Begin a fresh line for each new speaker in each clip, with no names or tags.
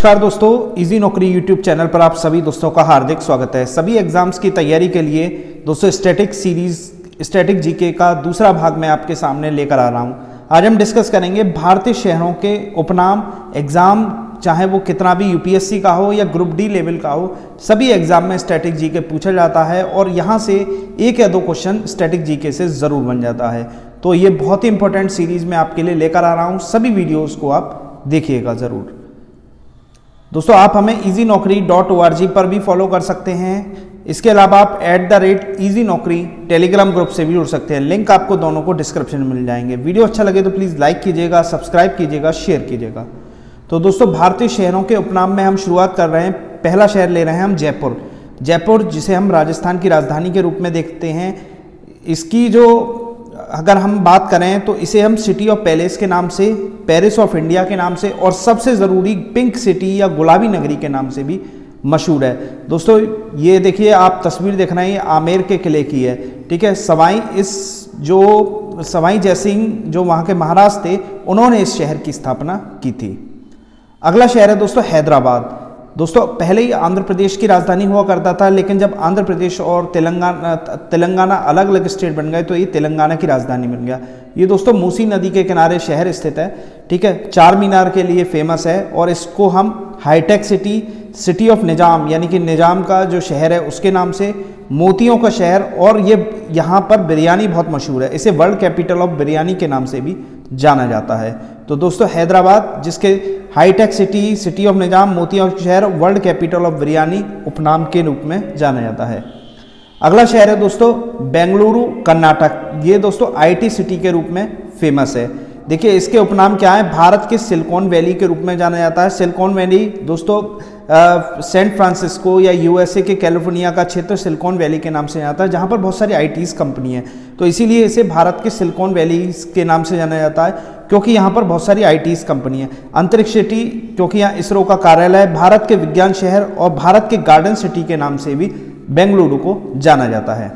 नमस्कार दोस्तों, इजी नौकरी यूट्यूब चैनल पर आप सभी दोस्तों का हार्दिक स्वागत है। सभी एग्जाम्स की तैयारी के लिए दोस्तों स्टैटिक जीके का दूसरा भाग मैं आपके सामने लेकर आ रहा हूं। आज हम डिस्कस करेंगे भारतीय शहरों के उपनाम। एग्जाम चाहे वो कितना भी यूपीएससी का हो या ग्रुप डी लेवल का हो, सभी एग्जाम में स्टैटिक जीके पूछा जाता है और यहाँ से एक या दो क्वेश्चन स्टैटिक जीके से ज़रूर बन जाता है। तो ये बहुत ही इंपॉर्टेंट सीरीज़ में आपके लिए लेकर आ रहा हूँ। सभी वीडियोज़ को आप देखिएगा ज़रूर। दोस्तों आप हमें easynokri.org पर भी फॉलो कर सकते हैं। इसके अलावा आप @easynokri टेलीग्राम ग्रुप से भी जुड़ सकते हैं। लिंक आपको दोनों को डिस्क्रिप्शन में मिल जाएंगे। वीडियो अच्छा लगे तो प्लीज़ लाइक कीजिएगा, सब्सक्राइब कीजिएगा, शेयर कीजिएगा। तो दोस्तों भारतीय शहरों के उपनाम में हम शुरुआत कर रहे हैं। पहला शहर ले रहे हैं हम जयपुर। जयपुर जिसे हम राजस्थान की राजधानी के रूप में देखते हैं, इसकी जो अगर हम बात करें तो इसे हम सिटी ऑफ पैलेस के नाम से, पेरिस ऑफ इंडिया के नाम से और सबसे ज़रूरी पिंक सिटी या गुलाबी नगरी के नाम से भी मशहूर है। दोस्तों ये देखिए, आप तस्वीर देख रहे हैं, आमेर के किले की है। ठीक है, सवाई जयसिंह जो वहाँ के महाराज थे, उन्होंने इस शहर की स्थापना की थी। अगला शहर है दोस्तों हैदराबाद। दोस्तों पहले ही आंध्र प्रदेश की राजधानी हुआ करता था, लेकिन जब आंध्र प्रदेश और तेलंगाना अलग अलग स्टेट बन गए तो ये तेलंगाना की राजधानी बन गया। ये दोस्तों मूसी नदी के किनारे शहर स्थित है। ठीक है, चार मीनार के लिए फेमस है और इसको हम हाईटेक सिटी ऑफ निजाम यानी कि निजाम का जो शहर है उसके नाम से, मोतियों का शहर, और ये यहाँ पर बिरयानी बहुत मशहूर है। इसे वर्ल्ड कैपिटल ऑफ बिरयानी के नाम से भी जाना जाता है। तो दोस्तों हैदराबाद, जिसके हाईटेक सिटी ऑफ निजाम, मोतियों का शहर, वर्ल्ड कैपिटल ऑफ बिरयानी उपनाम के रूप में जाना जाता है। अगला शहर है दोस्तों बेंगलुरु, कर्नाटक। ये दोस्तों आईटी सिटी के रूप में फेमस है। देखिए इसके उपनाम क्या है, भारत के सिलिकॉन वैली के रूप में जाना जाता है। सिलिकॉन वैली दोस्तों सैन फ्रांसिस्को या यूएसए के कैलिफोर्निया का क्षेत्र सिलिकॉन वैली के नाम से जाता है, जहाँ पर बहुत सारी आईटीज कंपनी है। तो इसीलिए इसे भारत के सिलिकॉन वैली के नाम से जाना जाता है, क्योंकि यहाँ पर बहुत सारी आईटीज कंपनी है। अंतरिक्ष सिटी, क्योंकि यहाँ इसरो का कार्यालय है। भारत के विज्ञान शहर और भारत के गार्डन सिटी के नाम से भी बेंगलुरु को जाना जाता है।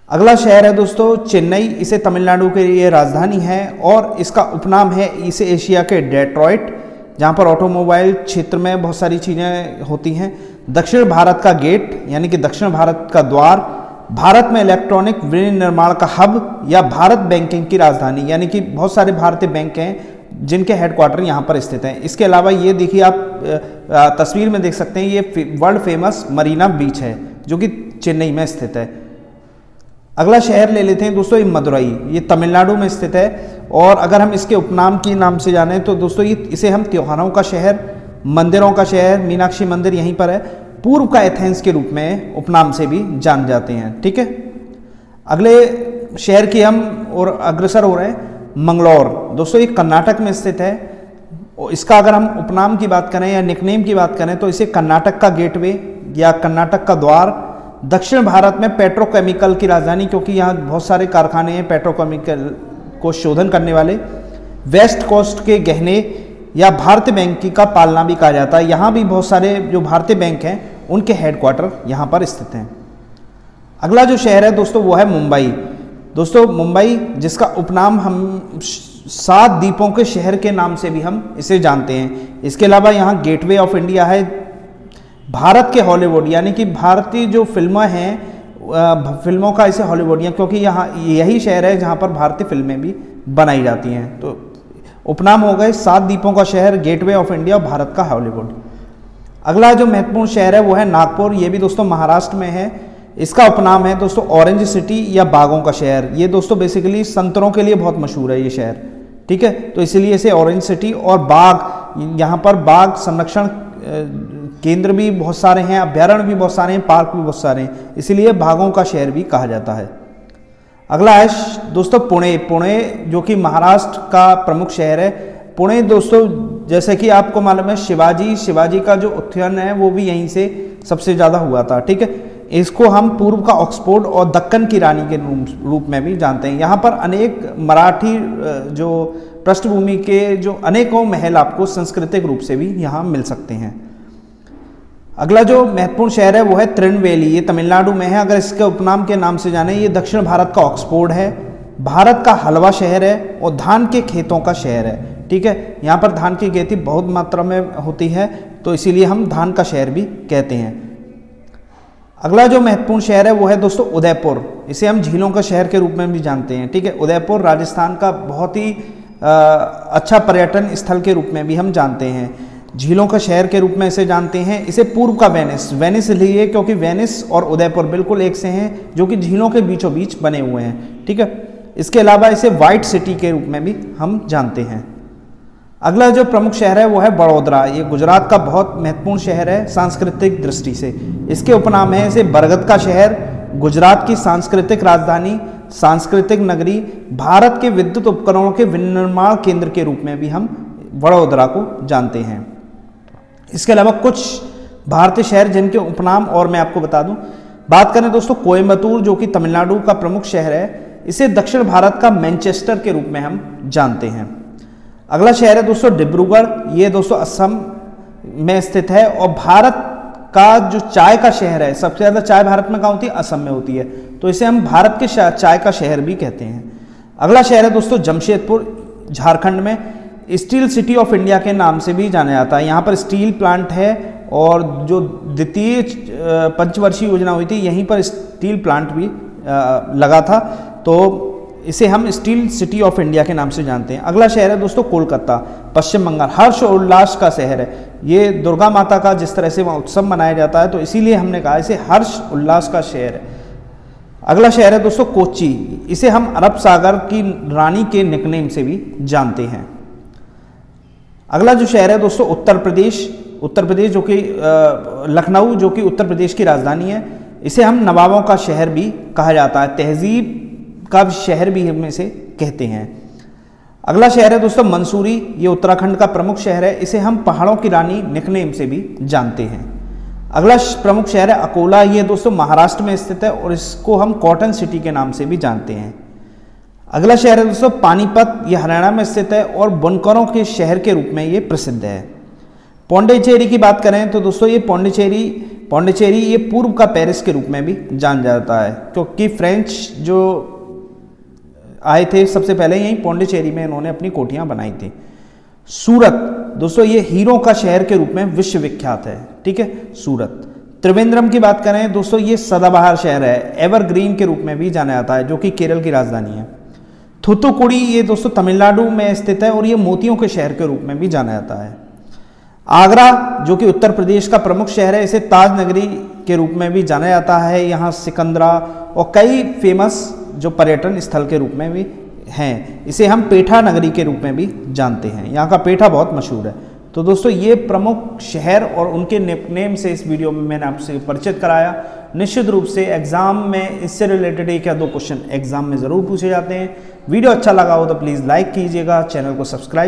अगला शहर है दोस्तों चेन्नई। इसे तमिलनाडु के लिए राजधानी है और इसका उपनाम है इसे एशिया के डेट्रॉइट, जहाँ पर ऑटोमोबाइल क्षेत्र में बहुत सारी चीज़ें होती हैं। दक्षिण भारत का गेट यानी कि दक्षिण भारत का द्वार, भारत में इलेक्ट्रॉनिक विनिर्माण का हब या भारत बैंकिंग की राजधानी, यानी कि बहुत सारे भारतीय बैंक हैं जिनके हेडक्वार्टर यहाँ पर स्थित हैं। इसके अलावा ये देखिए, आप तस्वीर में देख सकते हैं, ये वर्ल्ड फेमस मरीना बीच है जो कि चेन्नई में स्थित है। अगला शहर ले लेते हैं दोस्तों मदुरई। ये तमिलनाडु में स्थित है और अगर हम इसके उपनाम के नाम से जाने तो दोस्तों इसे हम त्योहारों का शहर, मंदिरों का शहर, मीनाक्षी मंदिर यहीं पर है, पूर्व का एथेंस के रूप में उपनाम से भी जान जाते हैं। ठीक है, अगले शहर की हम और अग्रसर हो रहे हैं मंगलौर। दोस्तों ये कर्नाटक में स्थित है। इसका अगर हम उपनाम की बात करें या निकनेम की बात करें तो इसे कर्नाटक का गेटवे या कर्नाटक का द्वार, दक्षिण भारत में पेट्रोकेमिकल की राजधानी, क्योंकि यहाँ बहुत सारे कारखाने हैं पेट्रोकेमिकल को शोधन करने वाले, वेस्ट कोस्ट के गहने या भारतीय बैंक का पालना भी कहा जाता है। यहाँ भी बहुत सारे जो भारतीय बैंक हैं उनके हेडक्वार्टर यहाँ पर स्थित हैं। अगला जो शहर है दोस्तों वो है मुंबई। दोस्तों मुंबई, जिसका उपनाम हम 7 द्वीपों के शहर के नाम से भी हम इसे जानते हैं। इसके अलावा यहाँ गेटवे ऑफ इंडिया है, भारत के हॉलीवुड यानी कि भारतीय जो फिल्में हैं, फिल्मों का इसे हॉलीवुड, क्योंकि यहाँ यही शहर है जहाँ पर भारतीय फिल्में भी बनाई जाती हैं। तो उपनाम हो गए 7 द्वीपों का शहर, गेटवे ऑफ इंडिया, भारत का हॉलीवुड। अगला जो महत्वपूर्ण शहर है वो है नागपुर। ये भी दोस्तों महाराष्ट्र में है। इसका उपनाम है दोस्तों ऑरेंज सिटी या बागों का शहर। ये दोस्तों बेसिकली संतरों के लिए बहुत मशहूर है ये शहर। ठीक है, तो इसीलिए इसे ऑरेंज सिटी और बाग, यहाँ पर बाग संरक्षण केंद्र भी बहुत सारे हैं, अभ्यारण्य भी बहुत सारे हैं, पार्क भी बहुत सारे हैं, इसीलिए बागों का शहर भी कहा जाता है। अगला है दोस्तों पुणे जो कि महाराष्ट्र का प्रमुख शहर है। पुणे दोस्तों जैसे कि आपको मालूम है शिवाजी का जो उत्थान है वो भी यहीं से सबसे ज़्यादा हुआ था। ठीक है, इसको हम पूर्व का ऑक्सफोर्ड और दक्कन की रानी के रूप में भी जानते हैं। यहाँ पर अनेक मराठी जो पृष्ठभूमि के जो अनेकों महल आपको सांस्कृतिक रूप से भी यहाँ मिल सकते हैं। अगला जो महत्वपूर्ण शहर है वो है तिरुनेलवेली। ये तमिलनाडु में है। अगर इसके उपनाम के नाम से जाने, ये दक्षिण भारत का ऑक्सफोर्ड है, भारत का हलवा शहर है और धान के खेतों का शहर है। ठीक है। यहाँ पर धान की खेती बहुत मात्रा में होती है, तो इसीलिए हम धान का शहर भी कहते हैं। अगला जो महत्वपूर्ण शहर है वो है दोस्तों उदयपुर। इसे हम झीलों का शहर के रूप में भी जानते हैं, ठीक है। उदयपुर राजस्थान का बहुत ही अच्छा पर्यटन स्थल के रूप में भी हम जानते हैं, झीलों का शहर के रूप में इसे जानते हैं। इसे पूर्व का वेनिस लिए क्योंकि वेनिस और उदयपुर बिल्कुल एक से हैं, जो कि झीलों के बीचों बीच बने हुए हैं, ठीक है। इसके अलावा इसे व्हाइट सिटी के रूप में भी हम जानते हैं। अगला जो प्रमुख शहर है वो है बड़ौदा। ये गुजरात का बहुत महत्वपूर्ण शहर है सांस्कृतिक दृष्टि से। इसके उपनाम है इसे बरगद का शहर, गुजरात की सांस्कृतिक राजधानी, सांस्कृतिक नगरी, भारत के विद्युत उपकरणों के विनिर्माण केंद्र के रूप में भी हम बड़ौदा को जानते हैं। इसके अलावा कुछ भारतीय शहर जिनके उपनाम और मैं आपको बता दूं। बात करें दोस्तों कोयम्बतूर, जो कि तमिलनाडु का प्रमुख शहर है, इसे दक्षिण भारत का मैनचेस्टर के रूप में हम जानते हैं। अगला शहर है दोस्तों डिब्रूगढ़। ये दोस्तों असम में स्थित है और भारत का जो चाय का शहर है, सबसे ज़्यादा चाय भारत में कहाँ होती है? असम में होती है, तो इसे हम भारत के चाय का शहर भी कहते हैं। अगला शहर है दोस्तों जमशेदपुर, झारखंड में। स्टील सिटी ऑफ इंडिया के नाम से भी जाना जाता है। यहाँ पर स्टील प्लांट है और जो द्वितीय पंचवर्षीय योजना हुई थी यहीं पर स्टील प्लांट भी लगा था, तो इसे हम स्टील सिटी ऑफ इंडिया के नाम से जानते हैं। अगला शहर है दोस्तों कोलकाता, पश्चिम बंगाल। हर्ष और उल्लास का शहर है ये, दुर्गा माता का जिस तरह से वहाँ उत्सव मनाया जाता है, तो इसीलिए हमने कहा इसे हर्ष उल्लास का शहर है। अगला शहर है दोस्तों कोच्चि। इसे हम अरब सागर की रानी के निकनेम से भी जानते हैं। अगला जो शहर है दोस्तों उत्तर प्रदेश जो कि लखनऊ, जो कि उत्तर प्रदेश की राजधानी है। इसे हम नवाबों का शहर भी कहा जाता है, तहजीब का शहर भी हम इसे कहते हैं। अगला शहर है दोस्तों मंसूरी। ये उत्तराखंड का प्रमुख शहर है, इसे हम पहाड़ों की रानी निकनेम से भी जानते हैं। अगला प्रमुख शहर है अकोला। ये दोस्तों महाराष्ट्र में स्थित है और इसको हम कॉटन सिटी के नाम से भी जानते हैं। अगला शहर है दोस्तों पानीपत। ये हरियाणा में स्थित है और बुनकरों के शहर के रूप में ये प्रसिद्ध है। पौंडीचेरी की बात करें तो दोस्तों ये पौंडीचेरी ये पूर्व का पेरिस के रूप में भी जाना जाता है, क्योंकि फ्रेंच जो आए थे सबसे पहले यहीं पौंडीचेरी में इन्होंने अपनी कोठियां बनाई थी। सूरत दोस्तों ये हीरों का शहर के रूप में विश्व विख्यात है, ठीक है, सूरत। त्रिवेंद्रम की बात करें दोस्तों ये सदाबहार शहर है, एवरग्रीन के रूप में भी जाना जाता है, जो कि केरल की राजधानी है। थूथुकुडी ये दोस्तों तमिलनाडु में स्थित है और ये मोतियों के शहर के रूप में भी जाना जाता है। आगरा जो कि उत्तर प्रदेश का प्रमुख शहर है, इसे ताज नगरी के रूप में भी जाना जाता है। यहाँ सिकंदरा और कई फेमस जो पर्यटन स्थल के रूप में भी हैं। इसे हम पेठा नगरी के रूप में भी जानते हैं, यहाँ का पेठा बहुत मशहूर है। तो दोस्तों ये प्रमुख शहर और उनके निकनेम से इस वीडियो में मैंने आपसे परिचित कराया। निश्चित रूप से एग्जाम में इससे रिलेटेड एक या दो क्वेश्चन एग्जाम में ज़रूर पूछे जाते हैं। वीडियो अच्छा लगा हो तो प्लीज़ लाइक कीजिएगा, चैनल को सब्सक्राइब